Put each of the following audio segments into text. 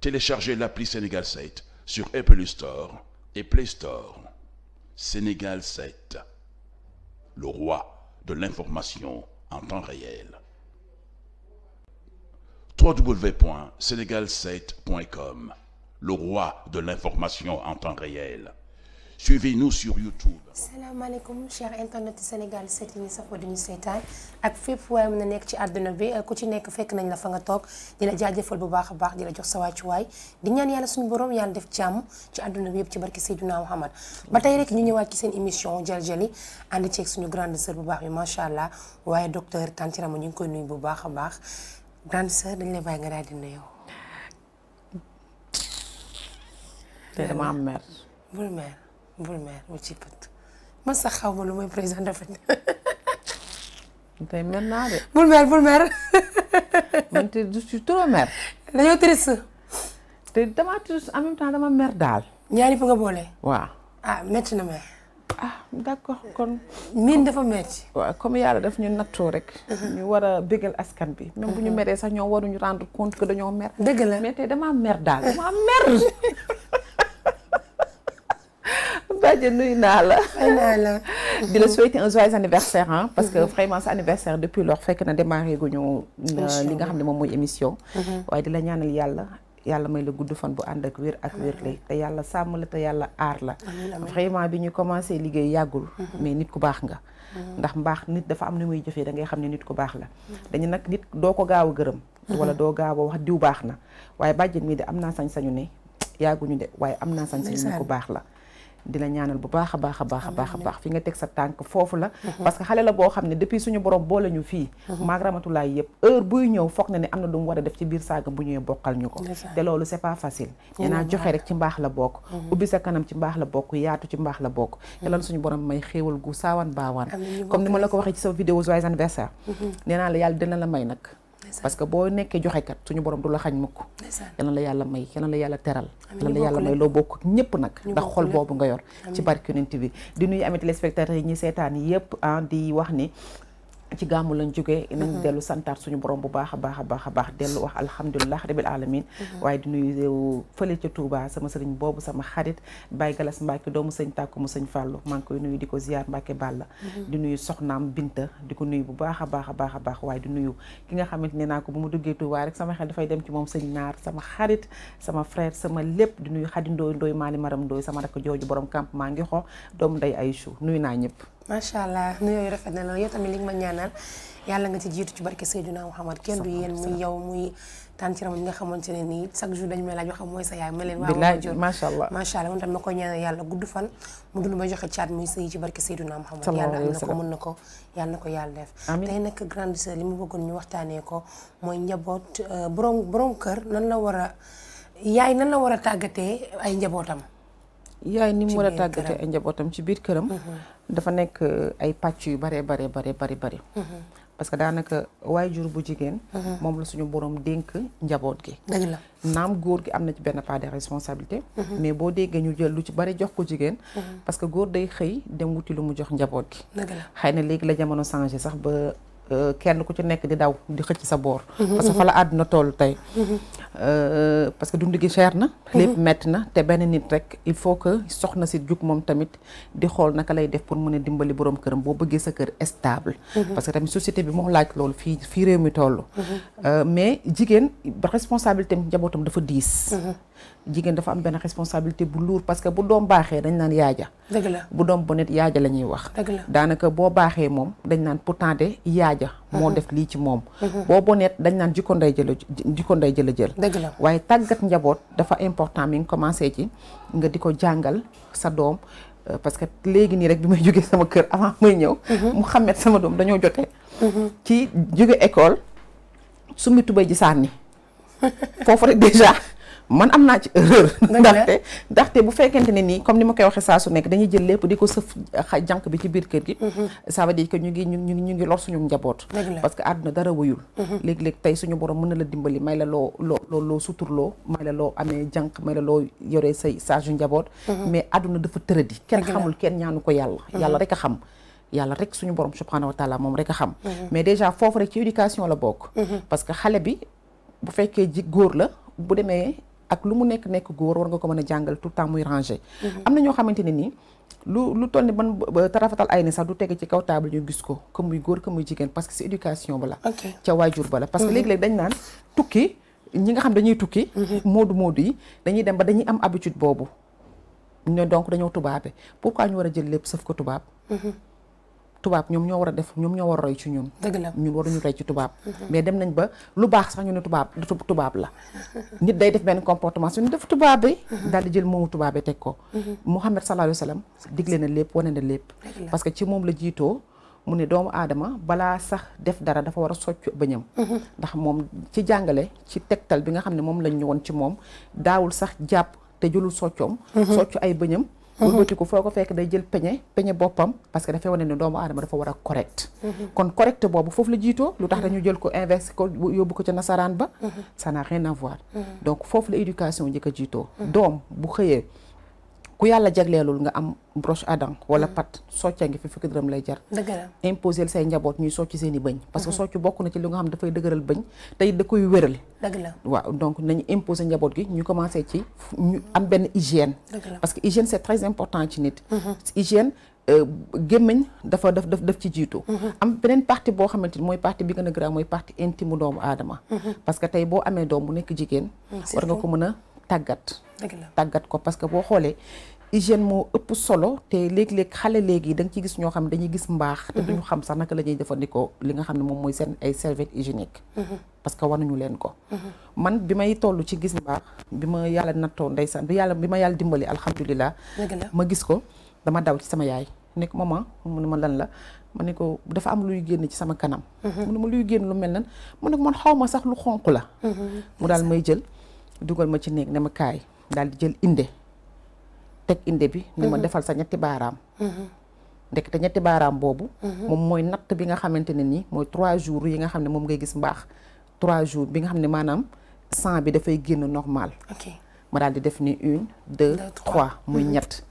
Téléchargez l'appli Sénégal 7 sur Apple Store et Play Store. Sénégal 7, le roi de l'information en temps réel. www.senegal7.com, le roi de l'information en temps réel. Suivez-nous sur YouTube. salaamaaleykum cher internet Sénégal 7 yi ñu safoo di ñu seetaan ak fépp waaye mën na nekk ci àdduna bi ku ci nekk fekk nañ la fa nga toog di la jaajëfal bu baax a baax di la jox sa wàccuwaay di ñaan yàlla suñu borom yàlla def jàmm ci àdduna bi yëpp ci barke Seydina Muhammad ba tey rek ñu ñëwaat ci seen émission Jaljali ànd ceeg suñu grande sœur bu baax bi macha allah waaye docteur Tantirama ñu ngi koy nuyu bu baax a baax grande sœur dañ lay bàyyi nga daal di nuyoo. te dama am mer. bul mer bu ci pët man sax xaw ma lu mooy président dafa tey mer naa de. bul mer man te je suis trop mer. dañoo triste. te dama triste en même temps dama mer daal. ñaari fa nga boole. waaw. métti na mais. d'accord kon. miin dafa métti. waaw comme yàlla daf ñu nattoo rek. ñu war a bégal askan bi. même bu ñu meree sax ñoom waruñu rendre compte que dañoo mer. dëgg la mais tey dama mer daal dama mer. Badja nuyu naa la. di la souhaiter un joyeux anniversaire hein, parce que vraiment sa anniversaire depuis lors fekk na démarré gu ñu li nga xam ne moom mooy émission. waaye di la ñaanal yàlla may la gudd fan bu ànd ak wér lay te yàlla sàmm la te yàlla aar la. vraiment bi ñu commencé liggéey yàggul. mais nit ku baax nga. ndax mbaax nit dafa am ni muy jëfee da ngay xam ne nit ku baax la. dañu nag nit doo ko gaaw a gërëm. wala doo gaaw a wax diw baax na waaye bàjjen mii de am naa sañ-sañu ne yàgguñu de waaye am naa sañ-sañu nit ku baax la. di la ñaanal bu baax a baax fi nga teg sa tànk foofu la parce que xale la boo xam ne depuis suñu borom boole ñu fii maag Ramatulaay yëpp heure buy ñëw foog na ne am na lu mu war a def ci biir saagam bu ñëwee bokkal ñu ko te loolu c'est pas facile nee naa joxe rek ci mbaax la bokk ubbi sa kanam ci mbaax la bokk yaatu ci mbaax la bokk te lan suñu borom may xéewal gu saawaan baawaan comme ni ma la ko waxee ci sa vidéo joyeux anniversaire nee naa la yàlla dina la may nag parce que boo nekkee joxekat suñu borom du la xañ mukk yal na la yàlla may yal na la yàlla teral yal na la yàlla may loo bokk ñëpp nag ndax xol boobu nga yor ci barke Yonent bi di nuyu amit téléspectateurs yi ñi seetaan yëpp di wax ni ci gàmmu lañ jógee nañ dellu santaat suñu borom bu baax a baax dellu wax alhamdulilah rabil alamin waaye di nuyu fële ca Touba sama sëriñ boobu sama xarit Baye Galas Mbacke doomu sëñ Tàkku mu sëñ Fàllu maa ngi koy nuyu di ko ziar Mbacke Balla di nuyu soxnaam Binta di ko nuyu bu baax a baax waaye di nuyu ki nga xamante ne naa ko bu mu duggee Touba rek sama xel dafay dem ci moom sëñ Naar sama xarit sama frère sama lépp di nuyu Xadi Ndooy Maali Maram Ndooy sama rakk jooju borom campement ngi xo doomu nday Aïchou nuyu naa ñëpp macha allah nuyoo rafet na la yow tamit li nga ma ñaanal yàlla nga ci jiitu ci barke Seydina Muhammad kenn du yéen muy yow muy Tantirama ñi nga xamante ne nii chaque jour dañu may laaj waxam mooy sa yaay ma leen waaw jot macha allah moom tamit ma koy ñaanal yàlla gudd fan mu dund ba joxe caat muy sëy ci barke Seydina Muhammad yàlla am na ko mën na ko yàlla na ko yàlla def tey nag grande sœur li mu bëggoon ñu waxtaanee ko mooy njaboot borom kër nan la war a tàggatee ay njabootam yaay ni mu war a tàggatee ay njabootam ci biir këram dafa nekk ay pàcc yu bare parce que daanaka waajur bu jigéen moom la suñu borom dénk njaboot gi dëgg la naam góor gi am na ci benn part de responsabilité mais boo déggee ñu jël lu ci bari jox ko jigéen parce que góor day xëy dem wuti lu mu jox njaboot gi dëgg la xëy na léegi la jamono changé sax ba kenn ku ci nekk di daw di xëcc sa boor parce que fa la àdduna toll tey parce que dund gi cher na lépp metti na te benn nit rek il faut que soxna si jug moom tamit di xool naka lay def pour mën a dimbali borom këram boo bëggee sa kër stable parce que tamit société bi moo laaj loolu fii réew mi toll mais jigéen responsabilité njabootam dafa diis jigéen dafa am benn responsabilité bu lourd parce que bu doom baaxee dañ naan yaaja dëgg la bu doom bonet yaaja la ñuy wax dëgg la daanaka boo baaxee moom dañ naan pourtant de yaaja moo def lii ci moom boo bonet dañ naan jikko ndey jëla jël dëgg la waaye tàggat njaboot dafa important mi ngi commencé ci nga di ko jàngal sa doom parce que léegi nii rek bi may jógee sama kër avant may ñëw mu xamet sama doom dañoo jotee ci jóge école summi tubéy ji sànni foofu rek déjà man am naa ci erreur ndaxte bu fekkente ne nii comme ni ma koy waxee saa su nekk dañuy jël lépp di ko sëf jànq bi ci biir kër gi ça veut dire que ñu ngi lor suñu njaboot parce que àdduna dara wëyul léegi-léegi tey suñu borom mën na la dimbali may la loo suturloo may la loo amee jànq may la loo yoree say sage yu njaboot mais àdduna dafa tëradi kenn xamul kenn ñaanu ko yàlla rek a xam yàlla rek suñu borom subhanahu wa taala moom rek a xam mais déjà foofu rek ci éducation la bokk parce que xale bi bu fekkee góor la bu demee ak lu mu nekk góor war nga ko mën a jàngal tout le temps muy ranger. am na ñoo xamante ne nii lu toll ni ban tarafatal ay ni sax du tege ci kaw table ñu gis ko que muy góor que muy jigéen parce que c'est éducation ba la ca waajur ba la parce que léegi-léeg dañ naan tukki ñi nga xam dañuy tukki moodu yi dañuy dem ba dañuy am habitude boobu ne donc dañoo tubaabe pourquoi ñu war a jël lépp sëf ko tubaab ñoom ñoo war a def ñoom ñoo war a roy ci ñun ñun waruñu roy ci tubaab mais dem nañ ba lu baax sax ñu ne tubaab la nit day def benn comportement suñu def tubaabe daal di jël moomu tubaabe teg ko Muhammad sallallahu alayhi wa sallam digle na lépp wane na lépp parce que ci moom la jiitoo mu ne doomu aadama balaa sax def dara dafa war a soccu bëñam ndax moom ci jàngale ci tegtal bi nga xam ne moom lañ ñu woon ci moom daawul sax jàpp te jëlul soccoom soccu ay bëñam wëlbati ko foo ko fekk day jël peñe boppam parce que dafay wane ne doomu aadama dafa war a correct kon correct boobu foofu la jiitoo lu tax dañu jël ko inversé ko yóbbu ko ca nasaraan ba ça n'a rien à voir donc foofu la éducation njëkk a jiitoo doom bu xëyee ku yàlla jagleelul nga am broche à dents wala pat socca ngi fi fukki dërëm lay jar imposer say njaboot ñuy socc seen i bëñ parce que socc bokk na ci li nga xam dafay dëgëral bëñ tey da koy wéral waaw donc nañu imposer njaboot gi ñu commencé ci ñu am benn hygiène parce que hygiène c'est très important ci nit hygiène gémmiñ dafa daf ci jiitu am beneen partie boo xamante ni mooy partie bi gën a grave mooy partie intime doomu aadama parce que tey boo amee doom bu nekk jigéen war nga ko mën a tàggat ko parce que boo xoolee hygiène moo ëpp solo te léeg-léeg xale léegi da nga ciy gis ñoo xam ne dañuy gis mbaax te duñu xam sax naka la ñuy jëfandikoo li nga xam ne moom mooy seen ay serviette hygiénique parce que wanuñu leen ko man bi may toll ci gis mbaax bi ma yàlla nattoo ndeysaan bi ma yàlla dimbali alhamdulilah ma gis ko dama daw ci sama yaay ne ko maman mu ne ma lan la ma ne ko dafa am luy génn ci sama kanam mu ne ma luy génn lu mel nan mu ne ko man xaw ma sax lu xonq la mu daal may jël dugal ma ci néeg ne ma kaay daal di jël inde teg inde bi ni ma defal sa ñetti baaraam ndekete ñetti baaraam boobu moom mooy natt bi nga xamante ne nii mooy 3 jours yi nga xam ne moom ngay gis mbaax 3 jours bi nga xam ne maanaam sang bi dafay génn normal ma daal di def ni 1 2 3 muy ñett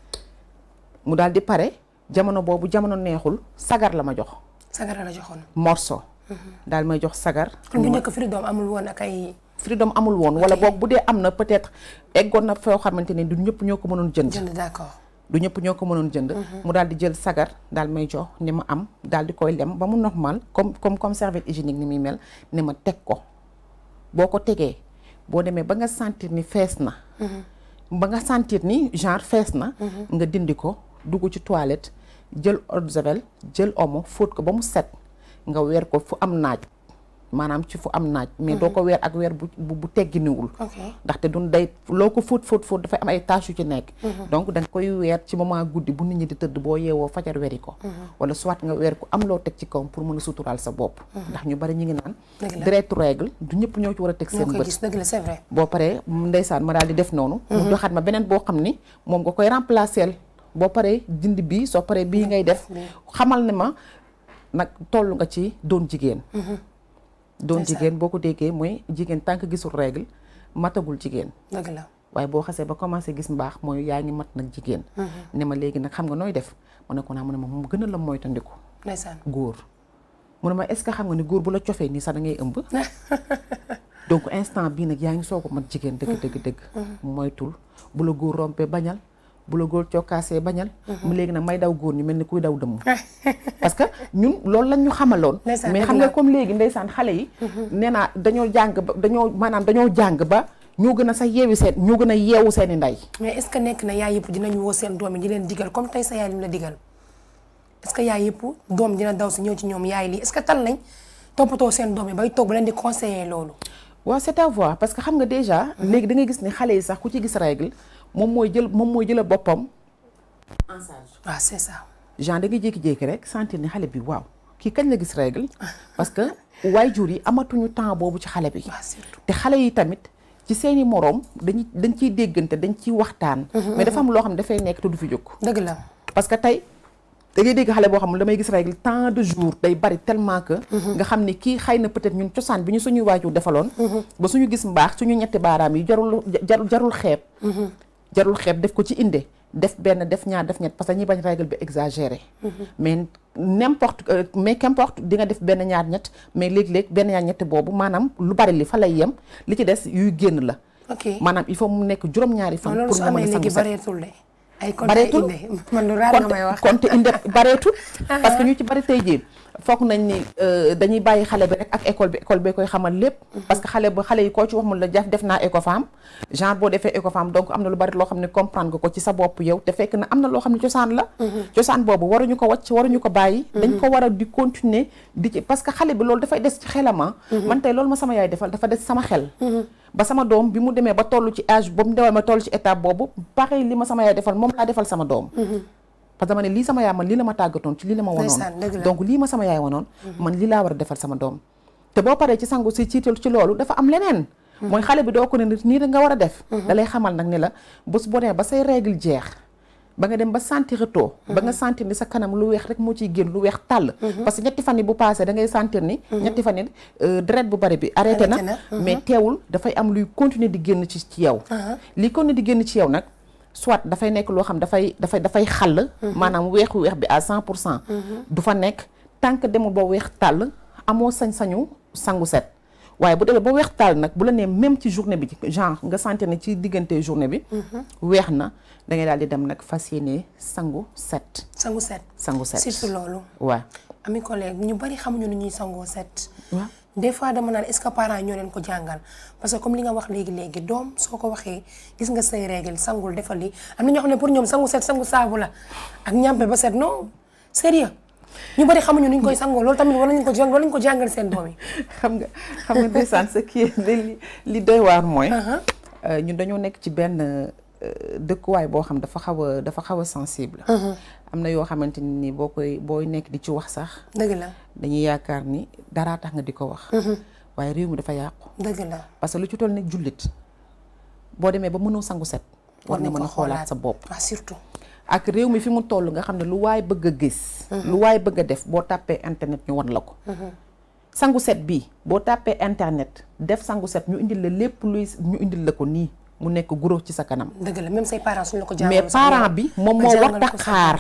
mu daal di pare jamono boobu jamono neexul sagar la ma jox sagar la joxoon morceau daal may jox sagar kon bu njëkk Freedom amul woon ak ay Freedom amul woon wala boog bu dee am na peut-être eggoon na foo xamante ne du ñëpp ñoo ko mënoon jënd d'accord du ñëpp ñoo ko mënoon jënd mu daal di jël sagar daal may jox ni ma am daal di koy lem ba mu normal comme serviette hygiénique ni muy mel ne ma teg ko boo ko tegee boo demee ba nga sentir ni fees na ba nga sentir ni genre fees na nga dindi ko dugg ci toilette jël eau de javel jël omo fóot ko ba mu set nga weer ko fu am naaj maanaam ci fu am naaj mais doo ko weer ak weer bu tegginiwul ndaxte dun day loo ko fóot dafay am ay tâches yu ci nekk donc da nga koy weer ci moment guddi bu nit ñi di tëdd boo yeewoo fajar weeri ko wala soit nga weer ko am loo teg ci kawam pour mën a suturaal sa bopp ndax ñu bari ñu ngi naan deretu règle du ñëpp ñoo ci war a teg seen bët c'est vrai boo paree ndeysaan ma daal di def noonu mu joxaat ma beneen boo xam ni moom nga koy remplacer boo paree dindi bii soo paree bii ngay def xamal ne ma nag toll nga ci doon jigéen doon jigéen boo ko déggee mooy jigéen tant que gisul règle matagul jigéen dëgg la waaye boo xasee ba commencé gis mbaax mooy yaa ngi mat nag jigéen ne ma léegi nag xam nga nooy def ma ne ko naa mu ne ma mu gën a la moytandiku ndeysaan góor mu ne ma est-ce que xam nga ni góor bu la cofee nii sax da ngay ëmb donc instant bii nag yaa ngi soog a mat jigéen dëgg moytul bu la góor rompee bañal bu la góor cokkaasee bañal mu léegi nag may daw góor ñu mel ni kuy daw dëmm parce que ñun loolu lañ ñu xamaloon mais xam nga comme léegi ndeysaan xale yi nee naa dañoo jàng ba dañoo jàng ba ñoo gën a sax ñoo gën a yeewu seen i ndey mais est-ce que nekk na yaay yëpp dinañu woo seen doom yi di leen digal comme tey sa yaay li mu la digal est-ce que yaay yëpp doom dina daw si ñëw ci ñoom yaay lii est-ce que tal nañ toppatoo seen doom yi bay toog ba leen di conseiller loolu waaw c'est à voir parce que xam nga déjà léegi da ngay gis ni xale yi sax ku ci gis règle moom mooy jël boppam en charge. waaw c'est ça. genre da ngay jékki-jékki rek sentir ni xale bi waaw kii kañ la gis règle parce que waajur yi amatuñu temps boobu ci xale bi. te xale yi tamit ci seeni moroom dañ ciy déggante dañ ciy waxtaan. mais dafa am loo xam ne dafay nekk te du fi jóg. dëgg la parce que tey da ngay dégg xale boo xam ne damay gis règle tant de jours day bari tellement que. nga xam ne kii xëy na peut-être ñun cosaan bi ñu suñuy waajur defaloon. ba suñu gis mbaax suñu ñetti baaraam yi jarul xeeb. jarul xeeb def ko ci inde def benn def ñaar def ñett parce que ñi bañ règle bi exagéré mais qu'importe di nga def benn ñaar ñett mais léeg-léeg benn ñaar ñett boobu maanaam lu bari li fa lay yem li ci des yuy génn la ok maanaam il faut mu nekk juróom-ñaari fan pour nga mën a sangu set bareetul man lu raar nga may wax compte inde bareetul parce que ñu ci bari tey jii foog nañ ni dañuy bàyyi xale bi rek ak école bi koy xamal lépp parce que xale yi koo ci wax mun la def naa écofemme genre boo defee écofemme donc am na lu bari loo xam ne comprendre nga ko ci sa bopp yow te fekk na am na loo xam ne cosaan la cosaan boobu waruñu ko wàcc waruñu ko bàyyi dañ ko war a di continuer di ci parce que xale bi loolu dafay des ci xelama man tey loolu ma sama yaay defal dafa des sama xel ba sama doom bi mu demee ba toll ci âge ba mu demee ba toll ci étape boobu pareil li ma sama yaay defal moom laa defal sama doom parce que dama ne lii sama yaay man lii la ma tàggatoon ci lii la ma wanoon donc lii ma sama yaay wanoon man lii laa war a defal sama doom te boo paree ci sangu si ciital ci loolu dafa am leneen mooy xale bi doo ko ne nii da nga war a def da lay xamal nag ni la bés boo demee ba say règle jeex ba nga dem ba sentir too ba nga sentir ni sa kanam lu weex rek moo ciy génn lu weex tàll parce que ñetti fan yi bu passé da ngay sentir ni ñetti fan yi deret bu bari bi arrêté na mais teewul dafay am luy continuer di génn ci yow li continuer di génn ci yow nag soit dafay nekk loo xam dafay xàll maanaam weexu weex bi à 100% du fa nekk tant que demul ba weex tàll amoo sañ-sañu sangu set waaye bu demee ba weex tàll nag bu la nee même ci journée bi genre nga sentir ne ci diggante journée bi weex na da ngay daal di dem nag fas yéene sangu set surtout loolu waaw ami collègue ñu bari xamuñu ni ñuy sangoo set waaw des fois dama naan est-ce que parents ñoo leen ko jàngal parce que comme li nga wax léegi doom soo ko waxee gis nga say règle sangul defal li am na ñoo xam ne pour ñoom sangu set sangu saabu la ak ñàmpe ba set non sérieux ñu bari xamuñu ni ñu koy sangoo loolu tamit wala ñu ko jàngal seen doom yi xam nga ndeysaan ce qui est li doy waar mooy ñun dañoo nekk ci benn dëkkuwaay boo xam dafa xaw a sensible am na yoo xamante ni booy nekk di ci wax sax dëgg la dañuy yaakaar ni daraa tax nga di ko wax waaye réew mi dafa yàqu dëgg la parce que lu ci toll nekk jullit boo demee ba mënoo sangu set war nga mën a xoolaat sa bopp surtout ak réew mi fi mu toll nga xam ne lu waay bëgg a gis lu waay bëgg a def boo tàppee internet ñu wan la ko sangu set bi boo tàppee internet def sangu set ñu indil la lépp luy ñu indil la ko nii mu nekk guro ci sa kanam. dëgg la même say parents suñu la ko jàngal mais parent bi moom moo war a xaar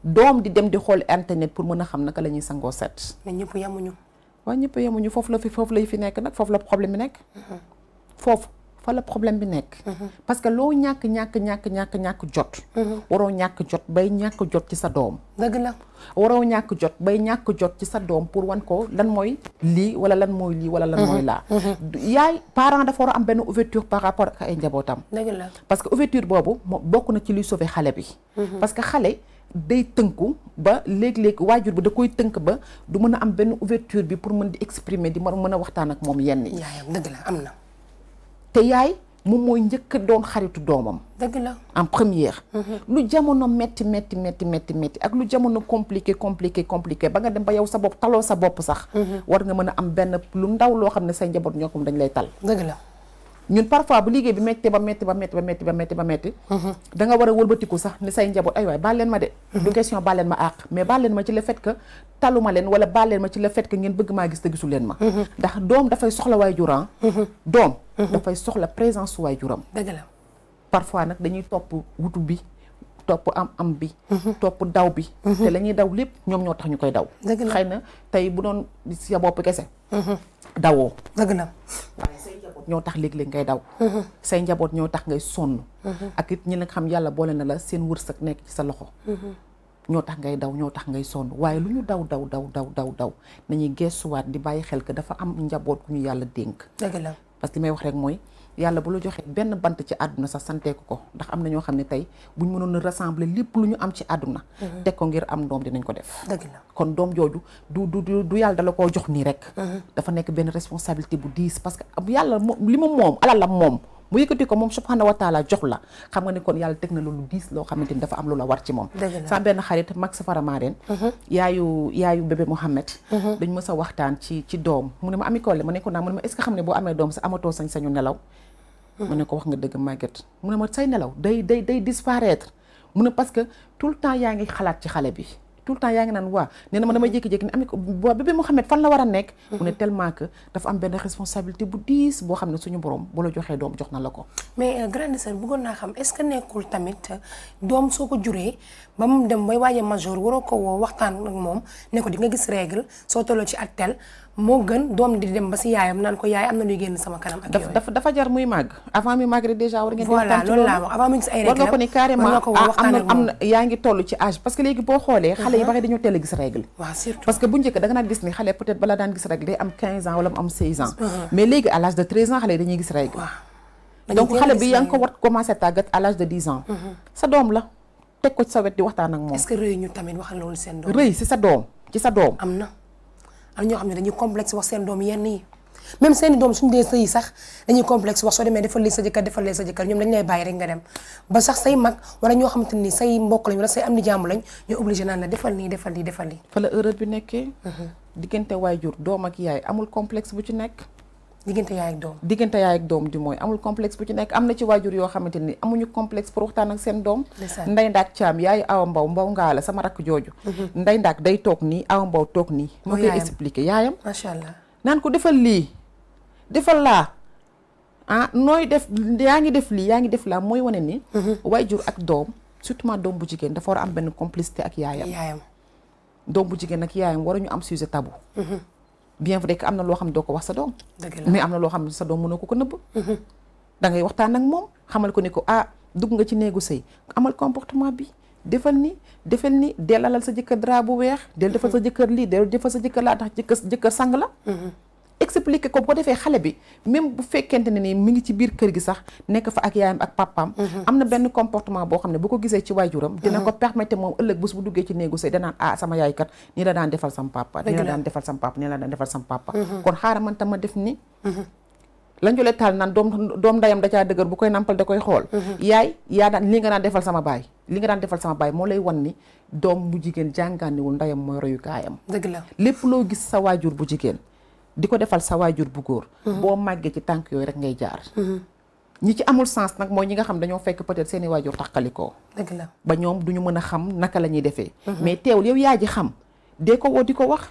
doom di dem di xool internet pour mën a xam naka la ñuy sangoo set. mais ñëpp yemuñu. waaw ñëpp yemuñu foofu lay fi nekk nag foofu la problème bi nekk. foofu fa la problème bi nekk. parce que loo ñàkk jot. waroo ñàkk jot bay ñàkk jot ci sa doom. dëgg la. waroo ñàkk jot bay ñàkk jot ci sa doom pour wan ko lan mooy lii wala lan mooy lii wala lan mooy laa. yaay parent dafa war a am benn ouverture par rapport ak ay njabootam. dëgg la parce que ouverture boobu moo bokk na ci luy sauver xale bi. parce que xale day tënku ba léeg-léeg waajur bi da koy tënk ba du mën a am benn ouverture bi pour mën di exprimer di mën a waxtaan ak moom yenn yi. yaayam dëgg la am na. te yaay moom mooy njëkk a doon xaritu doomam. dëgg la en première. lu jamono metti ak lu jamono compliqué ba nga dem ba yow sa bopp taloo sa bopp sax. war nga mën a am benn lu ndaw loo xam ne say njaboot ñoo ko dañ lay tal. dëgg la ñun parfois bu liggéey bi metti ba metti da nga war a wëlbatiku sax ni say njaboot ay waay baal leen ma de. du question baal leen ma àq mais baal leen ma ci le fait que taluma leen wala baal leen ma ci le fait que ngeen bëgg maa gis te gisul leen ma. ndax doom dafay soxla waajuram. doom dafay soxla présence su waajuram. dëgg la parfois nag dañuy topp wutu bi topp am bi. topp daw bi. te la ñuy daw lépp ñoom ñoo tax ñu koy daw. dëgg la xëy na tey bu doon sa bopp kese. dawoo. dëgg la waaye say njaboot ñoo tax léeg-léeg ngay daw. say njaboot ñoo tax ngay sonn. ak it ñi nga xam yàlla boole na la seen wërsëg nekk ci sa loxo. ñoo tax ngay daw ñoo tax ngay sonn waaye lu ñu daw nañuy gestuwaat di bàyyi xel que dafa am njaboot ku ñu yàlla dénk. dëgg la parce que li may wax rek mooy yàlla bu la joxee benn bant ci àdduna sax santeeku ko ndax am na ñoo xam ne tey buñ mënoon a rassembler lépp lu ñu am ci àdduna. teg ko ngir am doom dinañ ko def. dëgg la kon doom jooju du yàlla dala koo jox nii rek. dafa nekk benn responsabilité bu diis parce que yàlla li ma moom alalam moom. mu yëkkati ko moom subhanahu wa taala jox la xam nga ni kon yàlla teg na loolu diis loo xamante ni dafa am lu la war ci moom. sama benn xarit mag safara maareen yaayu bébé Mohamed. dañ mës a waxtaan ci doom mu ne ma Ami Collé ma ne ko naa mu ne ma est-ce que xam ne boo amee doom sa amatoo sañ-sañu nelaw. mu ne ko wax nga dëgg Maguette mu ne ma say nelaw day disparaître mu ne parce que tout le temps yaa ngi xalaat ci xale bi tout le temps yaa ngi naan waa nee na ma damay jékki-jékki ne Ami ko bébé Mohamed fan la war a nekk. mu ne tellement que dafa am benn responsabilité bu diis boo xam ne suñu borom bu la joxee doom jox na la ko. mais grande sœur bëggoon naa xam est-ce que nekkul tamit doom soo ko juree ba mu dem bay waaje majeur waroo ko woo waxtaan ak moom ne ko di nga gis règle soo tolloo ci at tel moo gën doom di dem ba si yaayam naan ko yaay am na luy génn sama kanam ak yooyu. dafa jar muy màgg avant muy màgg rek déjà war ngeen voilà loolu laa wax avant muy gis ay règle war nga ko ni carrément am na yaa ngi toll ci âge parce que léegi boo xoolee xale yi bari dañoo teel a gis règle. waaw surtout parce que bu njëkk da nga naan gis ni xale peut-être balaa daan gis règle day am 15 ans wala mu am 16 ans mais léegi à l'âge de 13 ans xale yi dañuy gis règle. donc xale bi yaa ngi ko war commencé tàggat à l'âge de 10 ans sa doom la teg ko ci sa wet di waxtaan ak moom. est-ce que rëy ñu tamit wax loolu seen doom. rëy ci sa doom am na ñoo xam ne dañuy complexe wax seen doom yenn yi même seeni doom suñu dee sëyi sax dañuy complexe wax soo demee defal lii sa jëkkër defal lee sa jëkkër ñoom dañ lay bàyyi rek nga dem ba sax say mag wala ñoo xamante ni say mbokk lañ wala say am di jàmm lañ ñoo obligé naan la defal nii defal lii defal lii. fa la erreur bi nekkee. diggante waajur doom ak yaay amul complexe bu ci nekk. diggante yaay ak doom di mooy amul complexe bu ci nekk am na ci waajur yoo xamante ni amuñu complexe pour waxtaan ak seen doom. nday ndaak caam yaay awa mbaw ngaa la sama rakk jooju. nday ndaak day toog nii awa mbaw toog nii. moo koy expliquer yaayam. macha allah naan ko defal lii defal laa nooy def yaa ngi def lii yaa ngi def laa mooy wane ni. waajur ak doom surtout doom bu jigéen dafa war a am benn complicité ak yaayam. doom bu jigéen ak yaayam waruñu am sujet tabou. bien vrai que am na loo xam ne doo ko wax sa doom. mais am na loo xam ne sa doom mënoo ko nëbb. da ngay waxtaan ak moom xamal ko ni ko dugg nga ci néegu sëy amal comportement bi defal ni dellalal sa jëkkër drap bu weex. del defal sa jëkkër lii del defal sa jëkkër laa tax jëkkër sang la. expliquer ko bu ko defee xale bi même bu fekkente ne ni mi ngi ci biir kër gi sax nekk fa ak yaayam ak papaam. am na benn comportement boo xam ne bu ko gisee ci waajuram. dina ko permettre moom ëllëg bés bu duggee ci néegu sëy danaan sama yaay kat nii la daan defal sam papa. nii la daan defal sam papa kon xaaral man tam ma def ni la njole taal naan doom ndayam da caa dëgër bu koy nampal da koy xool. yaa daan li nga daan defal sama baay moo lay wan ni doom bu jigéen jàngaaniwul ndayam mooy royukaayam. dëgg la lépp loo gis sa waajur bu jigéen di ko defal sa waajur bu góor. boo màggee ci tànk yooyu rek ngay jaar. ñi ci amul sens nag mooy ñi nga xam dañoo fekk peut-être seeni waajur taxalikoo. dëgg la ba ñoom duñu mën a xam naka la ñuy defee. mais teewul yow yaa ji xam dee ko woo di ko wax.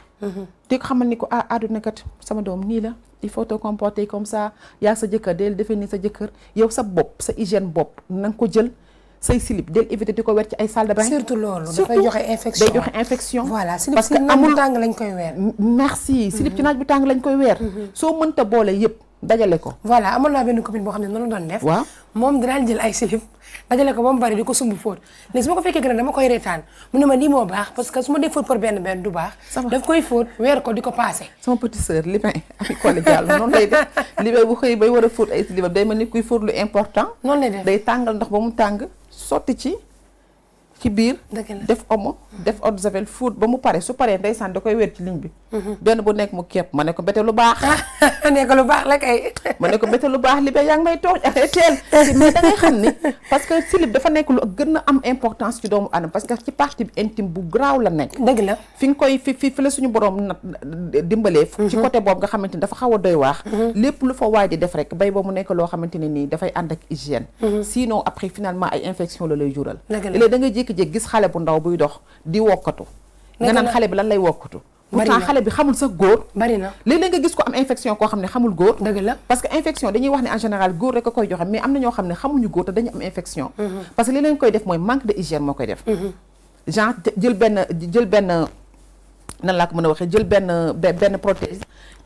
di ko xamal ni ko àdduna kat sama doom nii la il faut te comporter comme ça yaa sa jëkkër del defee ni sa jëkkër yow sa bopp sa hygiène bopp na nga ko jël. say slip del éviter di ko weer ci ay salle de bain. surtout loolu dafay joxe infection day joxe infection. voilà slip ci naaj bu tàng lañ koy weer. merci slip ci naaj bu tàng lañ koy weer. soo mënta boole yëpp dajale ko. voilà amoon naa benn copine boo xam ne noonu doon def. waaw moom dinaa jël ay slip dajale ko ba mu bari di ko sumb fóot léegi su ma ko fekkee gën a dama koy reetaan mu ne ma lii moo baax parce que su ma dee fóot par benn du baax. daf koy fóot weer ko di ko paase. sama petite sœur li may ami Collé Diallo noonu lay def li may bu xëy bay war a fóot ay slip day mel ni kuy fóot lu important. noonu lay def day tàngal ndox ba mu tàng sotti ci biir def omo def eau de javel fóot ba mu pare su paree ndeysaan da koy weer ci ligne bi. benn bu nekk mu képp ma ne ko bete lu baax. nekk lu baax la kay. ma ne ko bete lu baax li ba yaa ngi may toog teel mais da ngay xam ni parce que slip dafa nekk lu gën a am importance ci doomu aadama parce que ci partie bi intime bu garaaw la nekk. dëgg la fi nga koy fi la suñu borom nag dimbalee. ci côté boobu nga xamante ni dafa xaw a doy waax. lépp lu fa waay di def rek bay ba mu nekk loo xamante ne nii dafay ànd ak hygiène. sinon après finalement ay infection la lay jural. léegi da ngay jékki-jékki gis xale bu ndaw buy dox di wokkatu. nga naan xale bi lan lay wokkatu. pourtant xale bi xamul sax góor. bari na léeg-léeg nga gis ko am infection koo xam ne xamul góor. dëgg la parce que infection dañuy wax ne en général góor rek a koy joxe mais am na ñoo xam ne xamuñu góor te dañu am infection. parce que li leen koy def mooy manque de hygiène moo koy def. genre jël benn nan laa ko mën a waxee jël benn prothèse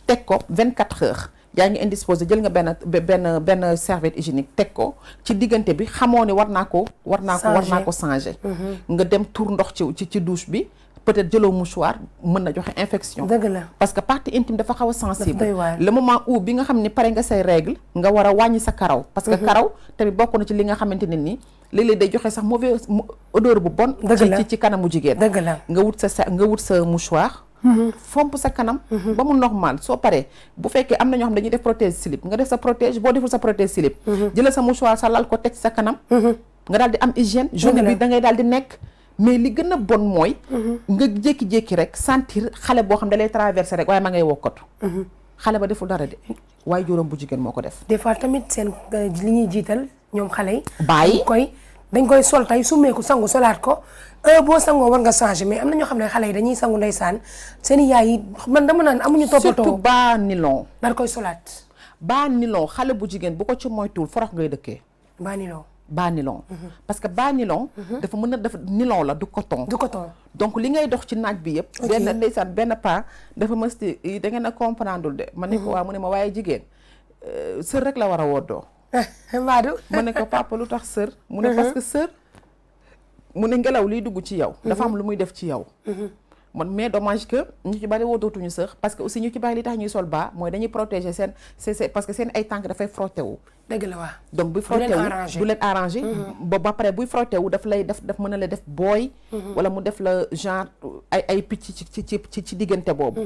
teg ko 24 heures. yaa ngi indisposé jël nga benn serviette hygiénique teg ko ci diggante bi xamoo ne war naa ko changer. nga dem tour ndox ci douche bi peut-être jëloo mouchoir mën na joxe infection. dëgg la parce que partie intime dafa xaw a sensible. le moment où bi nga xam ne pare nga say règle nga war a wàññi sa karaw. parce que karaw tamit bokk na ci li nga xamante ne nii léeg-léeg day joxe sax mauvaise odeur bu bon. ci kanamu jigéen. dëgg la nga wut sa mouchoir. fomp sa kanam ba mu normal soo paree bu fekkee am na ñoo xam dañuy def protège slip nga def sa protège boo deful sa protège slip jëlal sa mouchoir sa lal ko teg sa kanam nga daal di am hygiène journée bi da ngay daal di nekk mais li gën a bon mooy nga jékki-jékki rek sentir xale boo xam da lay traversé rek waaye ma ngay wokkatu xale ba deful dara de waaye juróom bu jigéen moo ko def des fois tamit seen li ñuy jiital ñoom xale yi bàyyi dañ koy sol tey summeeku sangu solaat ko boo sangoo war nga changer mais am na ñoo xam ne xale yi dañuy sangu ndeysaan seen yaay yi man dama naan amuñu toppatoo surtout baa nilon daal koy solaat baa nilon xale bu jigéen bu ko ci moytuwul forox ngay dëkkee baa nilon bas nylon. parce que bas nylon. dafa mën a def nylon la du coton. du coton donc li ngay dox ci naaj bi yëpp. benn ndeysaan benn pas dafa mës di da ngeen a comprendre de. ma ne ko waaw mu ne ma waaye jigéen sër rek la war a woddoo. Mbadou. ma ne ko papa lu tax sër. mu ne parce que sër mu ne ngelaw liy dugg ci yow. dafa am lu muy def ci yow. man mais dommage que ñu ci bari woddootuñu sër parce que aussi ñu ci bari li tax ñuy sol bas mooy dañuy protéger seen parce que seen ay tànk dafay frotté wu. dëgg la waaw donc buy frotté wu du leen arrangé. ba pare buy frotté wu daf lay daf mën a la def booy. wala mu def la genre ay picc ci diggante boobu.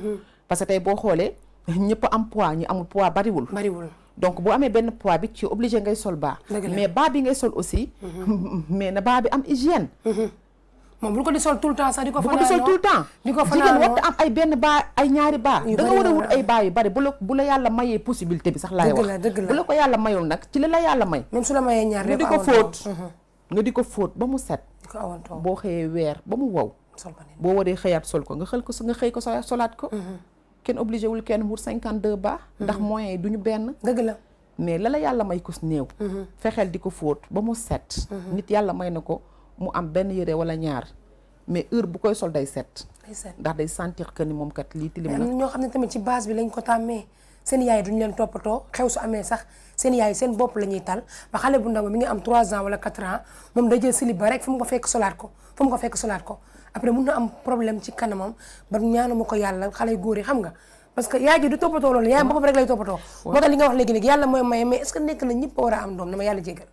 parce que tey boo xoolee ñëpp am poids ñu amul poids bariwul. donc boo amee benn poids bi ci obligé ngay sol bas. mais bas bi ngay sol aussi. mais na bas bi am hygiène. moom bu ko di sol tout le temps sax di ko fanaanoo bu ko di sol tout le temps. di ko fanaanoo jigéen warut am ay benn baa ay ñaari baa. da nga war a wut ay baa yu bari bu la yàlla mayee possibilité bi sax laay wax. bu la ko yàlla mayul nag ci li la yàlla may. même su la mayee ñaar nga di ko fóot. nga di ko fóot ba mu set. di ko awantoo boo xëyee weer ba mu wow. sol ko boo waree xëyaat sol ko nga xëy ko solaat ko. kenn obligé wul kenn wut 52 baa. ndax moyens yi duñu benn. dëgg la mais la yàlla may ko néew. fexeel di ko fóot ba mu set. nit yàlla may na ko mu am benn yére wala ñaar mais heure bu koy sol day set. ndax day sentir que ni moom kat lii tilim na. am na ñoo xam ne tamit ci base bi lañ ko tàmmee seen yaay duñu leen toppatoo xew su amee sax seen yaay seen bopp la ñuy tal ba xale bu ndaw mi ngi am 3 ans wala 4 ans moom day jël slip ba rek fu mu ko fekk solaat ko après mun na am problème ci kanamam ba ñaanuma ko yàlla xale yu góor yi xam nga parce que yaay ji du toppatoo loolu yaay boppam rek lay toppatoo. moo tax li nga wax léegi yàlla mooy maye mais est-ce que nekk na ñëpp a war a am doom dama yàlla jégal.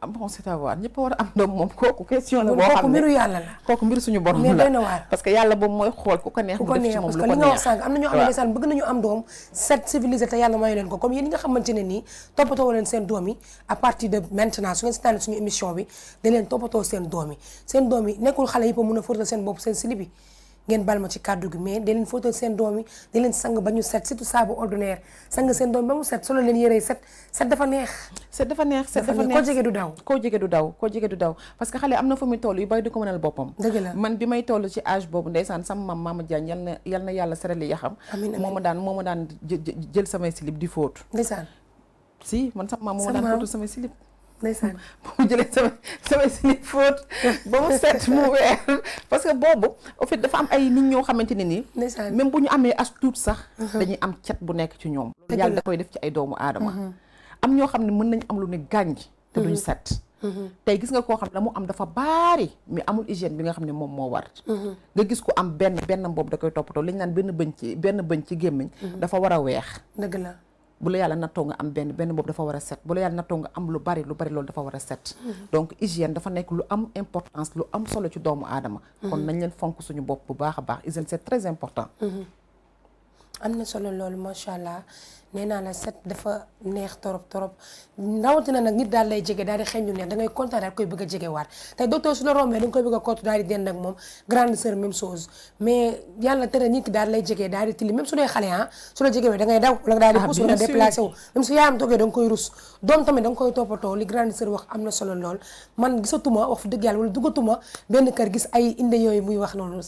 bon c'est à voir ñëpp a war a am doom moom kooku question la boo xam ne kooku mbiru yàlla la kooku mbiru suñu borom mais la doy na waar parce que yàlla boobu mooy xool ku ko neex mu def ci moom lu ko neex parce que li nga wax sànq am na ñoo xam ne ndeysaan bëgg nañu am doom set civilisé te yàlla mayu leen ko comme yéen ñi nga xamante ne nii toppatoo leen seen doom yi à partir de maintenant su ngeen si tànn suñu émission bi da leen toppatoo seen doom yi nekkul xale yëpp a mën a fóotal seen bopp seen slip bi ngeen bal ma ci kàddu gi mais da leen fóotal seen doom yi da leen sang ba ñu set surtout saabu ordinaire sang seen doom ba mu set solo leen yëree set dafa neex koo jege du daw parce que xale am na fu muy toll yu bay du ko mënal boppam dëgg la man bi may toll ci âge boobu ndeysaan sama maam Mama Diagne yal na yàlla serali yaxam moo ma daan jël samay slip di fóot ndeysaan si man sama maam moo ma daan fóotu samay slip ndeysaan ba mu jëlee samay slip fóot ba mu set mu weer parce que boobu au fait dafa am ay nit ñoo xamante ne nii même bu ñu amee as tuut sax dañuy am cet bu nekk ci ñoom yàlla da koy def ci ay doomu aadama am ñoo xam ne mën nañ am lu ne gànj te duñu set tey gis nga koo xam ne la mu am dafa baari mais amul hygiène bi nga xam ne moom moo war nga gis ko am benn boobu da koy toppatoo li ñu naan benn bëñ ci gémmiñ dafa war a weex dëgg la bu la yàlla nattoo nga am benn boobu dafa war a set bu la yàlla nattoo nga am lu bari loolu dafa war a set donc hygiène dafa nekk lu am importance lu am solo ci doomu aadama kon nañ leen fonk suñu bopp bu baax a baax hygiène c'est très important am na solo loolu macha allah nee naa la set dafa neex torop rawatina nag nit daal lay jege daal di xeeñ lu neex da ngay kontaan daal koy bëgg a jege waat tey docteur su la rombee da nga koy bëgg a kottu daal di dend ak moom grande sœur même chose mais yàlla tere nit ki daal lay jege daal di tili même su dee xale su la jegewee da ngay daw wala daal di pousse wala déplacé wu même su yaayam toogee da nga koy rus doom tamit da nga koy toppatoo li grande sœur wax am na solo lool man gisatuma wax fu dëgg yàlla wala duggatuma benn kër gis ay inde yooyu muy wax noonu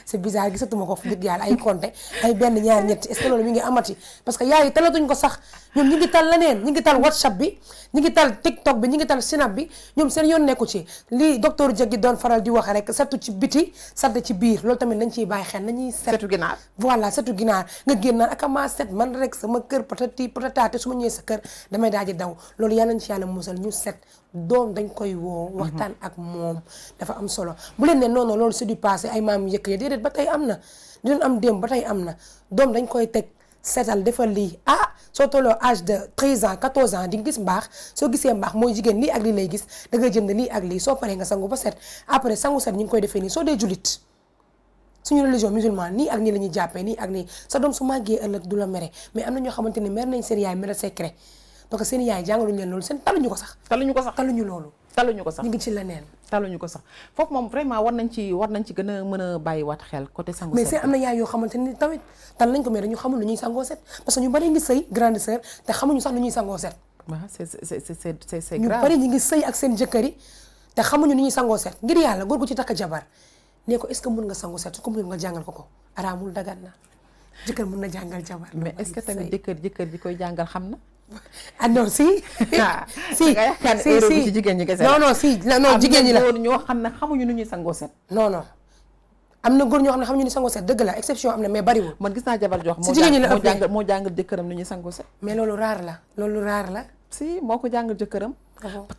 c'est bizarre gisatuma ko fu dëgg yàlla ay compté ay benn ñaar ñetti est-ce que loolu mi ngi amati parce que yaay talatuñ ko sax ñoom ñi ngi tal leneen ñi ngi tal WhatsApp bi ñi ngi tal TikTok bi ñi ngi tal Snap bi ñoom seen yoon nekku ci lii docteur Diegui doon faral di wax rek setu ci biti set ci biir loolu tamit nañ ciy bàyyi xel nañuy setu ginaar voilà setu ginaar nga génn naan ak maa set man rek sama kër peut-être su ma ñëwee sa kër damay daal di daw loolu yal nañ ci yàlla musal ñu set doom dañ koy woo waxtaan ak moom dafa am solo bu leen ne non loolu c'est du passé ay maam yëkkëyee déedéet ba tey am na di doon am démb ba tey am na doom dañ koy teg seetal defal lii soo tolloo âge de 13 ans 14 ans di nga gis mbaax soo gisee mbaax mooy jigéen lii ak lii lay gis da ngay jënd lii ak lii soo paree nga sangu ba set après sangu set ñu ngi koy defee nii soo dee julit suñu religion musulmane nii ak nii la ñuy jàppee nii ak nii sa doom su màggee ëllëg du la mere mais am na ñoo xamante ne mer nañ seen yaay mere secret parce que seen yaay jàngaluñu leen loolu seen taluñu ko sax ñu ngi ci leneen taluñu ko sax foofu moom vraiment war nañ ci gën a mën a bàyyiwaat xel côté sangu mais c'est am na yaay yoo xamante ni tamit tal nañ ko mais dañu xamul lu ñuy sangoo set parce que ñu bari ngi sëy grande sœur te xamuñu sax lu ñuy sangoo set waaw c'est ñu grave bari ñi ngi sëy ak seen jëkkër yi te xamuñu lu ñuy sangoo set ngir yàlla góor gu ci takk jabar nee ko est-ce que mën nga sangu set su ko mën nga jàngal ko araamul dagan na jëkkër mën na jàngal jabar mais est-ce que tamit jëkkër ji koy jàngal xam na ah non si. si ci jigéen ñi kese non jigéen ñi la ñoo xam ne xamuñu nu ñuy sangoo set. non am na góor ñoo xam ne xamuñu ni sangoo set dëgg la exception am na mais bariwul. man gis naa jabar jox moo jàngal jëkkëram nu ñuy sangoo set. mais loolu raar la. si moo ko jàngal jëkkëram.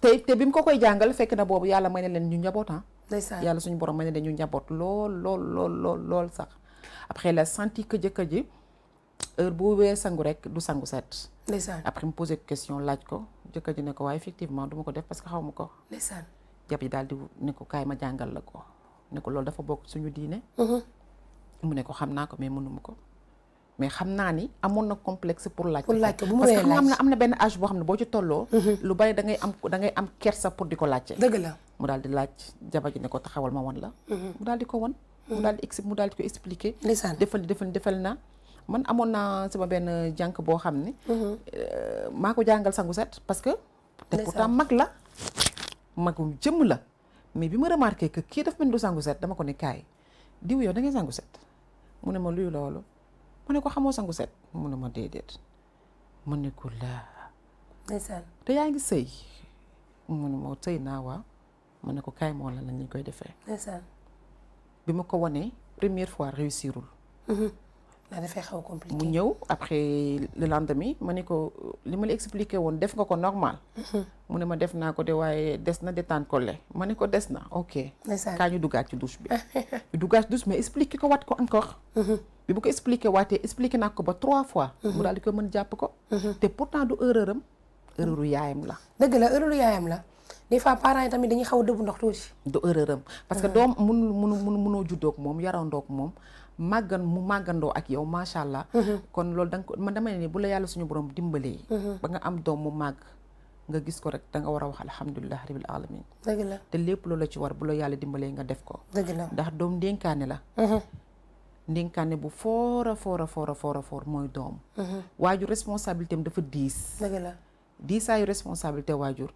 te bi mu ko koy jàngal fekk na boobu yàlla may na leen ñu njaboot ndeysaan yàlla suñu borom may na leen ñu njaboot lool sax après la senti que jëkkër ji heure bu wee sangu rek du sangu set. ndeysaan après mu posé question laaj ko jëkkër ji ne ko waaye effectivement du ma ko def parce que xaw ma ko. ndeysaan jab yi daal di ne ko kaay ma jàngal la ko ne ko loolu dafa bokk suñu diine. mu ne ko xam naa ko mais mënuma ko. mais xam naa ni amoon na complexe pour laaj ko bu parce que am na benn âge boo xam ne boo ci tolloo. lu bari da ngay am kersa pour di ko laajte. dëgg la mu daal di laaj jabar ji ne ko taxawal ma wan la. mu daal di ko wan. mu daal di ko expliquer. ndeysaan defal na man amoon naa sama benn jànk boo xam ne. maa ko jàngal sangu set parce que. te pourtant mag la magum jëmm la mais bi ma remarqué que kii daf mel du sangu set dama ko ne kaay diw yow da ngay sangu set mu ne ma luy loolu. ma ne ko xamoo sangu set mu ne ma déedéet ma ne ko laa. ndeysaan te yaa ngi sëy mu ne ma sëy naa waa ma ne ko kaay moo la lañ koy defee. ndeysaan bi ma ko wanee première fois réussirul. daa dafay xaw compliqué mu ñëw après le lendemain ma ne ko li ma la expliqué woon def nga ko normal. mu ne ma def naa ko de waaye des na détente collé ma ne ko des na ok. ndeysaan kaa ñu duggaat ci douche bi. ñu duggaat ci douche mais expliqué ko waat ko encore. bi bu ko expliqué waatee expliqué naa ko ba 3 fois. mu daal di ko mën jàpp ko. te pourtant du erreur am erreur yaayam la. dëgg la erreur yaayam la des fois parents yi tamit dañuy xaw a dëbb ndox tuuti. du erreur am parce que doom mënoo juddoog moom yarandoog moom mu màggandoo ak yow macha allah. kon loolu da nga ko man dama ne ni bu la yàlla suñu borom dimbalee. ba nga am doom mu màgg nga gis ko rek da nga war a wax alhamdulilah rabil alamin. dëgg la te lépp loolu la ci war bu la yàlla dimbalee nga def ko. dëgg la ndax doom ndénkaane la. ndénkaane bu foora mooy doom. waajur responsabilité am dafa diis. dëgg la diisaayu responsabilité waajur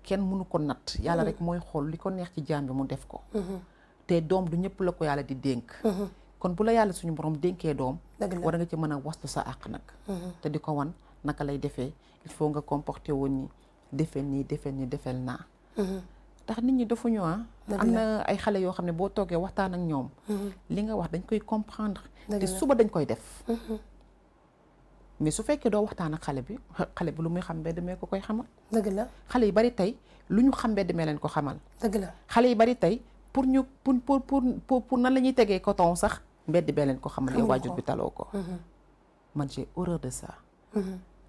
kenn mënu ko natt. yàlla rek mooy xool li ko neex ci jaam bi mu def ko. te doom du ñëpp la ko yàlla di dénk. kon bu la yàlla suñu borom dénkee doom. war nga ci mën a wastu sa àq nag. te di ko wan naka lay defee il faut nga comporté woon ni defel naa. ndax nit ñi dafa ñu am na ay xale yoo xam ne boo toogee waxtaan ak ñoom. li nga wax dañ koy comprendre. te suba dañ koy def. mais su fekkee doo waxtaan ak xale bi lu muy xam mbedd mee ko koy xamal. dëgg la xale yi bari tey lu ñu xam mbedd mee leen ko xamal. dëgg la xale yi bari tey pour nan la ñuy tegee coton sax mbedd bee leen ko xamal. yow waajur bi taloo ko. man j'ai horreur de ça.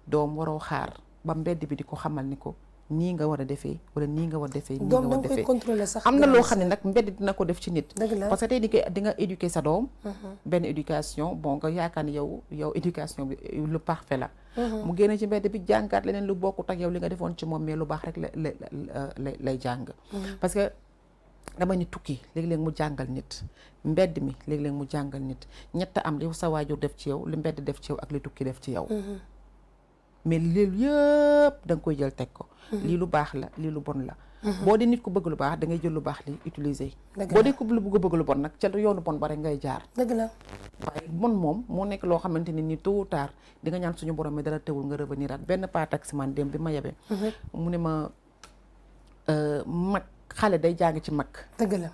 doom waroo xaar ba mbedd bi di ko xamal ni ko. nii nga war a defee wala nii nga war a defee. nii nga war a defee doom da nga koy contrôler sax. am na loo xam ne nag mbedd dina ko def ci nit. dëgg la parce que tey di nga éduquer sa doom. benn éducation bon nga yaakaar ni yow éducation bi lu parfait la. mu génne ci mbedd bi jàngaat leneen lu bokkut ak yow li nga defoon ci moom mais lu baax rek lay jàng. parce que dama ni tukki léeg-léeg mu jàngal nit mbedd mi léeg-léeg mu jàngal nit ñett am li sa waajur def ci yow li mbedd def ci yow ak li tukki def ci yow. mais loolu yëpp da nga koy jël teg ko. lii lu baax la lii lu bon la. boo dee nit ku bëgg lu baax da ngay jël lu baax li utiliser. boo dee ku bëgg lu bon nag ca yoonu bon ba rek ngay jaar. dëgg la waaye bon moom moo nekk loo xamante ne ni tôt ou tard di nga ñaan suñu borom mi dara teewul nga revenir at benn pas taximan dem bi ma yebee. mu ne ma mag xale day jàng ci mag. dëgg la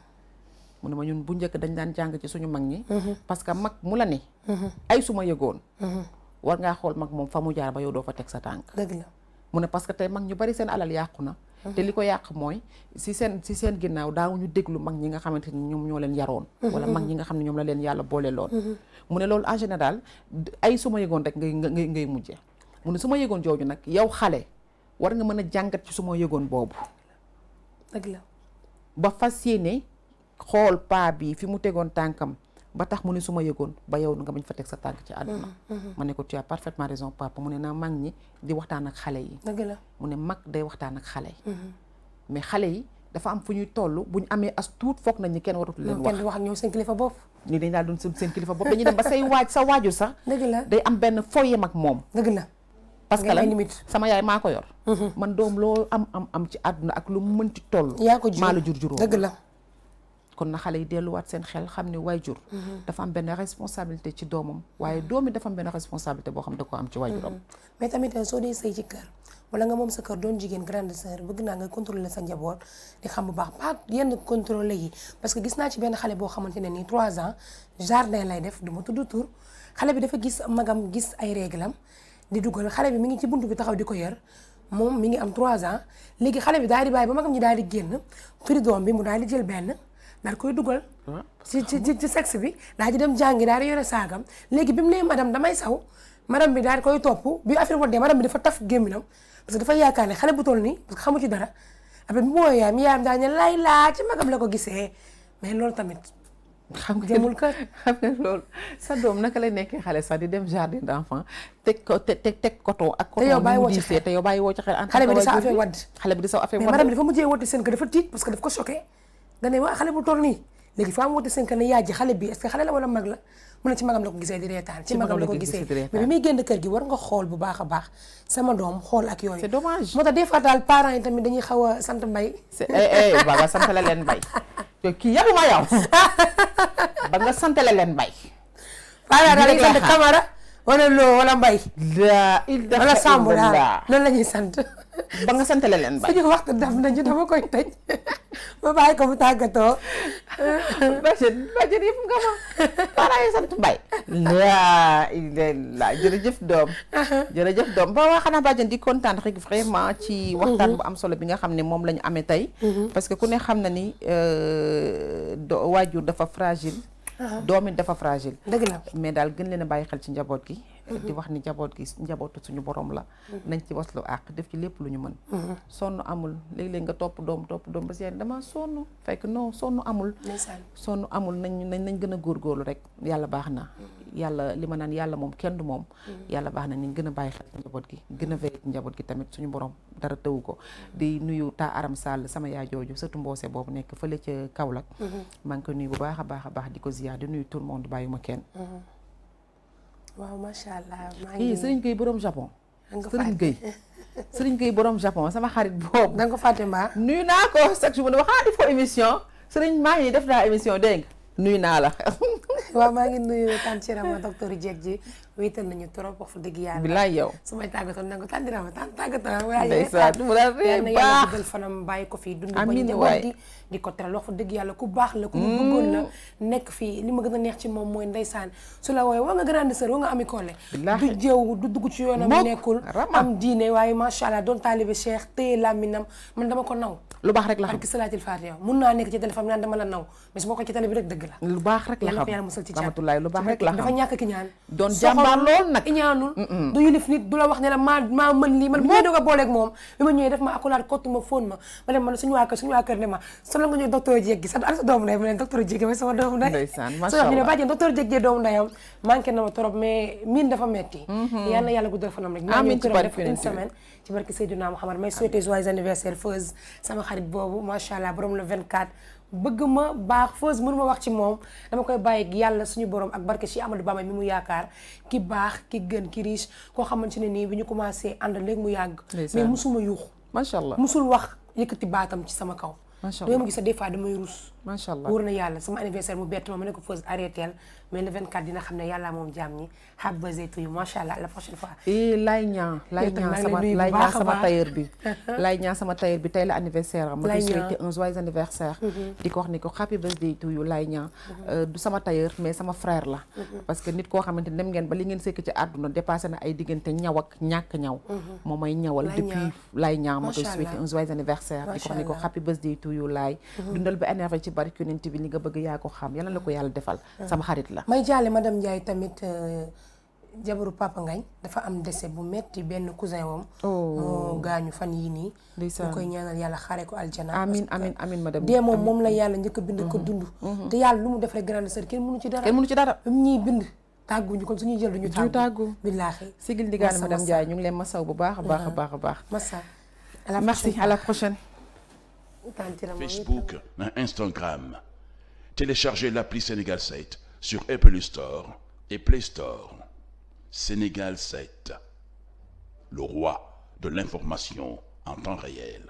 mu ne ma ñun bu njëkk dañ daan jàng ci suñu mag ñi. parce que mag mu la ne. ay su ma yëgoon. war ngaa xool mag moom fa mu jaar ba yow doo fa teg sa tànk. dëgg la mu ne parce que tey mag ñu bari seen alal yàqu na. te li ko yàq mooy si seen ginnaaw daawuñu déglu mag ñi nga xamante ni ñoom ñoo leen yaroon. wala mag ñi nga xam ne ñoom la leen yàlla boole loon. mu ne loolu en général ay su ma yëgoon rek ngay mujje mu ne su ma yëgoon jooju nag yow xale war nga mën a jàngat ci su ma yëgoon boobu. dëgg la ba fas yéene xool paa bi fi mu tegoon tànkam. ba tax mu ne su ma yëgoon ba yow nga bañ fa teg sa tànk ci àdduna. ma ne ko tu as parfaitement raison papa mu ne na mag ñi di waxtaan ak xale yi. dëgg la mu ne mag day waxtaan ak xale yi. mais xale yi dafa am fu ñuy toll bu ñu amee as tuut foog nañ ni kenn waratul leen wax. kenn di wax ak ñoom seen kilifa bopp. ni dañ daal doon seen kilifa bopp dañuy dem ba sa waajur sax. dëgg la day am benn foyem ak moom. dëgg la parce que la sama yaay maa ko yor. man doom loo am ci àdduna ak lu mu mënti toll. yaa ko jur maa la jur juróom. dëgg la kon na xale yi delluwaat seen xel xam ne waajur dafa am benn responsabilité ci doomam waaye doom it dafa am benn responsabilité boo xam da ko am ci waajuram. mais tamit soo dee sëy ci kër wala nga moom sa kër doon jigéen grande sœur bëgg naa nga contrôler sa njaboot di xam bu baax pas yenn contrôler yi parce que gis naa ci benn xale boo xamante ne nii 3 ans jardin lay def du ma tudd tur xale bi dafa gis magam gis ay réglam di dugal xale bi mi ngi ci buntu bi taxaw di ko yër moom mi ngi am 3 ans léegi xale bi daal di bàyyi ba magam ñi daal di génn firi doom bi mu daal di jël benn daal koy dugal ci sexe bi daal di dem jàngi daal di yore saagam léegi bi mu nee madame damay saw madame bi daal di koy topp bi affaire waddee madame bi dafa taf gémminam parce que dafa yaakaar ne xale bu toll nii parce que xamu ci dara après bi mu woowee yaayam daal ne lay laa ci magam la ko gisee mais loolu tamit xam nga jëmul kër xam nga loolu sa doom naka lay nekkee xale sax di dem jardin d'enfant teg ko teg coton ak coton bi mu diisee te yow bàyyi woo ci xel xale bi di sa affaire wadd xale bi di sa affaire mais wadd madame bi dafa mujjee woote seen kër dafa tiit parce que daf ko choqué dane waa xale bu toll nii léegi fa am woote seen kër ne yaay ji xale bi est-ce que xale la wala mag la mu ne ci magam la ko gisee di reetaan ci magam la ko gisee mais bi muy génn kër gi war nga xool bu baax a baax sama doom xool ak yooyu c'est dommage moo tax des fois daal parents yi tamit dañuy xaw a sant mbay ba santale leen mbay kii yabuma yow ba nga santale leen mbay parents daal dañuy sant Camara wala Lo wala Mbay wala Samb daal noonu la ñuy sant ba nga santale leen mbay suñu waxtu daf nañu dama koy tëj ba bàyyi ko mu tàggatoo bàjjen yëpp nga ma parents yi sant mbay la jërëjëf doom jërëjëf doom ba waa xanaa bàjjen di kontaan rek vraiment ci waxtaan bu am solo bi nga xam ne moom la ñu amee tey parce que ku ne xam na ni waajur dafa fragile doom it dafa fragile dëgg la mais daal gën leen a bàyyi xel ci njaboot gi di wax ni njaboot gi njabootu suñu borom la nañ ci waslu àq def ci lépp lu ñu mën sonn amul léeg-léeg nga topp doom ba si dama sonn fekk non sonn amul sonn amul nañ gën a góorgóorlu rek yàlla baax na yàlla li ma naan yàlla moom kenn du moom yàlla baax na ni gën a bàyyi xel ci njaboot gi gën a veillé ci njaboot gi tamit suñu borom dara tëwu ko di nuyu taa Aram Sall sama yaay jooju surtout mboose boobu nekk fële ca Kaolack maa ngi ko nuyu bu baax a baax di ko ziar di nuyu tout le monde bàyyuma kenn waaw macha allah maa ngi Serigne Gueye borom Japon Serigne Gueye borom Japon sama xarit boobu da nga ko fàtte mbaa nuyu naa ko chaque jour mu ne waxaa di fo émission Serigne maa ngi def naa émission dégg nga nuyu naa la waaw maa ngi nuyu Tante Rama docteur Dieg ji wéetal nañu trop wax fa dëgg yàlla bilaay yow su may tàggatoon nanga Tante Rama tàggatoo waaye ndeysaan mu daal ree baax yàlla guddal fanam bàyyi ko fii dund ba njaboot di ko teral wax fa dëgg yàlla ku baax la ku ñu bëggoon la nekk fii li ma gën a neex ci moom mooy ndeysaan su la wooye waa nga grande sœur waa nga ami koole du jëw du dugg ci yoonam nekkul am diine waaye macha allah doon taalibe Cheikh téye làmminam man dama ko naw lu baax rek la xam barki salaatil faatiha mun naa nekk ci téléphone naan dama la naw mais su ma ko ci télé bi rek dëgg la lu baax rek la xam yàlla musal ci rahmatullahi lu baax rek la xam dafa ñàkk ki ñaan doon jàmbaar lool nag ñaanul du yilif nit du la wax ne la maa mën lii man bi may doog a booleeg moom bi ma ñëwee def ma akulaat kottu ma fóon ma ma dem man suñu waa kër ne ma sonal nga ñëw docteur Dieg gi sa doomu ndey ma leen docteur Dieg mooy sama doomu ndey ndeysaan so wax ñu ne bàjjen docteur Dieg doomu ndeyam manqué na ma trop mais miin dafa metti yal na yàlla guddal fanam rek maa ñëw këram def une semaine ci barki Seydina Mouhamad may souhaité joyeux anniversaire Feuz sama xarit boobu macha allah borom le 24 bëgg ma baax Feuz mënu ma wax ci moom dama koy bàyyi yàlla suñu borom ak barke ci Amadou Bamba mi mu yaakaar ki baax ki gën ki riche koo xamante ne nii bi ñu commencé ànd léegi mu yàgg mais musuma yuuxu macha allah musul wax yëkkati baatam ci sama kaw macha allah dama gis des fois damay rus macha allah wóor na yàlla sama anniversaire mu bett ma ne ko Feuz arrêtel mais le 24 dina xam ne yàlla moom jaam ñi happy birthday to you macha allah la prochaine fois. lay ñaa sama tailleur bi lay ñaa sama tailleur bi tey la anniversaire am. ma koy souhaité un joyeux anniversaire. di ko wax ni ko happy birthday to you lay ñaa du sama tailleur mais sama frère la. parce que nit koo xamante ni dem ngeen ba li ngeen sekk ci àdduna dépassé na ay diggante ñaw ak ñàkk ñaw. moom may ñawal depuis lay ñaa ma koy souhaité un joyeux anniversaire. di ko wax ni ko happy birthday to you lay. dundal ba énervé ci barke Yonent bi li nga bëgg yaa ko xam yàlla la ko yàlla defal. sama xarit la. may jaale madame Ndiaye tamit jabaru Papa Ngagne dafa am décès bu metti benn cousin wam moo gaañu fan yii nii ñu koy ñaanal yàlla xaare ko aljana amiin amiin amiin madame dee moom la yàlla njëkk a bind ko dund te yàlla lu mu def rek grande sœur kenn mënu ci dara ba mu ñuy bind tàgguñu kon suñuy jël duñu tàggu billaahi sigil ndigaale madame Ndiaye ñu ngi leen masaw bu baax a baax a baax a baax massa merci à la prochaine. Facebook et Instagram. Téléchargez l'appli Sénégal 7 sur Apple Store et Play Store. Sénégal 7, le roi de l'information en temps réel.